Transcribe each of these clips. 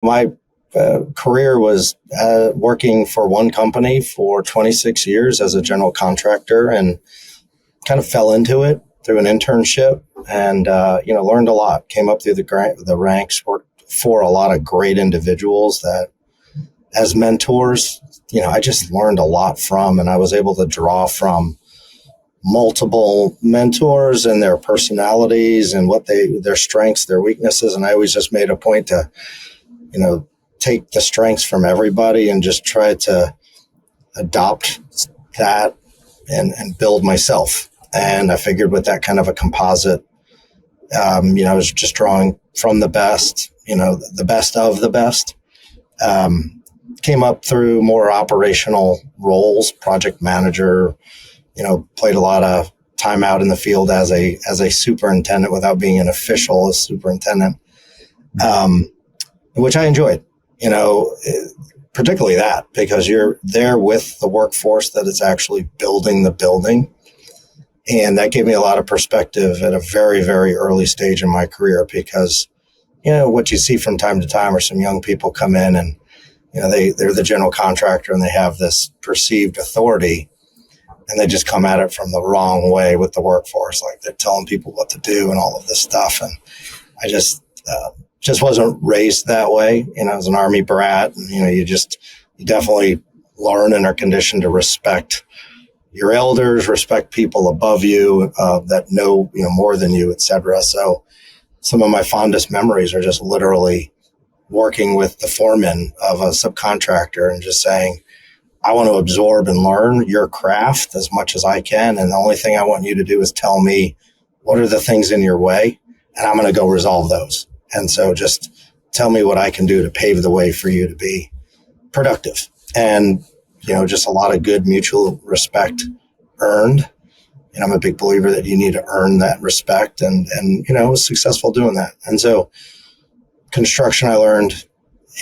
My career was working for one company for 26 years as a general contractor, and kind of fell into it through an internship, and learned a lot. Came up through the ranks, worked for a lot of great individuals that, as mentors, I just learned a lot from, and I was able to draw from multiple mentors and their personalities and their strengths, their weaknesses. And I always just made a point to, take the strengths from everybody and just try to adopt that and build myself. And I figured with that kind of a composite, I was just drawing from the best, the best of the best. Came up through more operational roles, project manager, played a lot of time out in the field as a superintendent without being an official superintendent, which I enjoyed, particularly that, because you're there with the workforce that is actually building the building. And that gave me a lot of perspective at a very, very early stage in my career, because, what you see from time to time are some young people come in and, they're the general contractor and they have this perceived authority, and they just come at it from the wrong way with the workforce. Like they're telling people what to do and all of this stuff. And I just wasn't raised that way. As an Army brat, and, you definitely learn and are conditioned to respect your elders, respect people above you that know, more than you, et cetera. So some of my fondest memories are just literally working with the foreman of a subcontractor and just saying, I want to absorb and learn your craft as much as I can. And the only thing I want you to do is tell me what are the things in your way, and I'm going to go resolve those. And so just tell me what I can do to pave the way for you to be productive. And, just a lot of good mutual respect earned. And I'm a big believer that you need to earn that respect, and was successful doing that. And so construction, I learned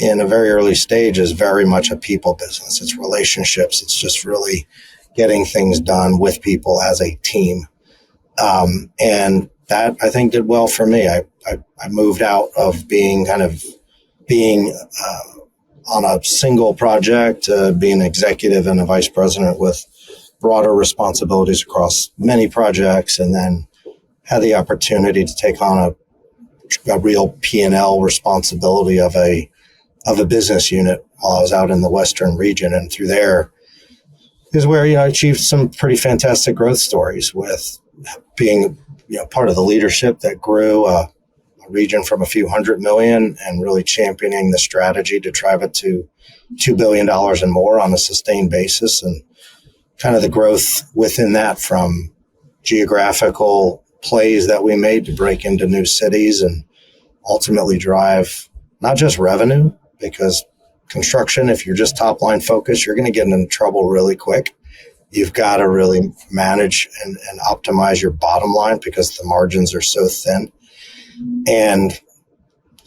in a very early stage, is very much a people business. It's relationships. It's just really getting things done with people as a team. And that, I think, did well for me. I moved out of being on a single project, being an executive and a vice president with broader responsibilities across many projects, and then had the opportunity to take on a real P&L responsibility of a business unit while I was out in the Western region. And through there is where, I achieved some pretty fantastic growth stories with being, part of the leadership that grew a region from a few $100 million and really championing the strategy to drive it to $2 billion and more on a sustained basis. And kind of the growth within that, from geographical plays that we made to break into new cities and ultimately drive not just revenue, because construction, if you're just top line focused, you're going to get into trouble really quick. You've got to really manage and optimize your bottom line, because the margins are so thin. And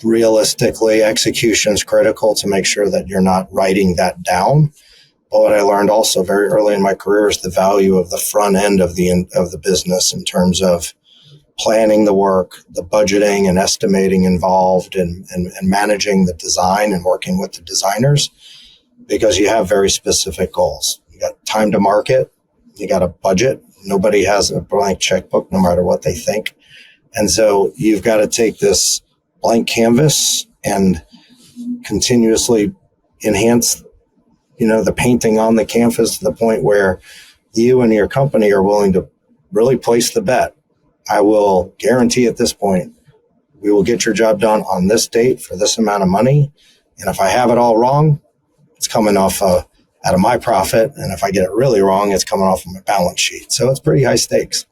realistically, execution is critical to make sure that you're not writing that down. But what I learned also very early in my career is the value of the front end of the business, in terms of planning the work, the budgeting and estimating involved, and managing the design and working with the designers, because you have very specific goals. You got time to market, you got a budget. Nobody has a blank checkbook, no matter what they think. And so you've got to take this blank canvas and continuously enhance, the painting on the canvas to the point where you and your company are willing to really place the bet. I will guarantee at this point, we will get your job done on this date for this amount of money. And if I have it all wrong, it's coming off out of my profit. And if I get it really wrong, it's coming off of my balance sheet. So it's pretty high stakes.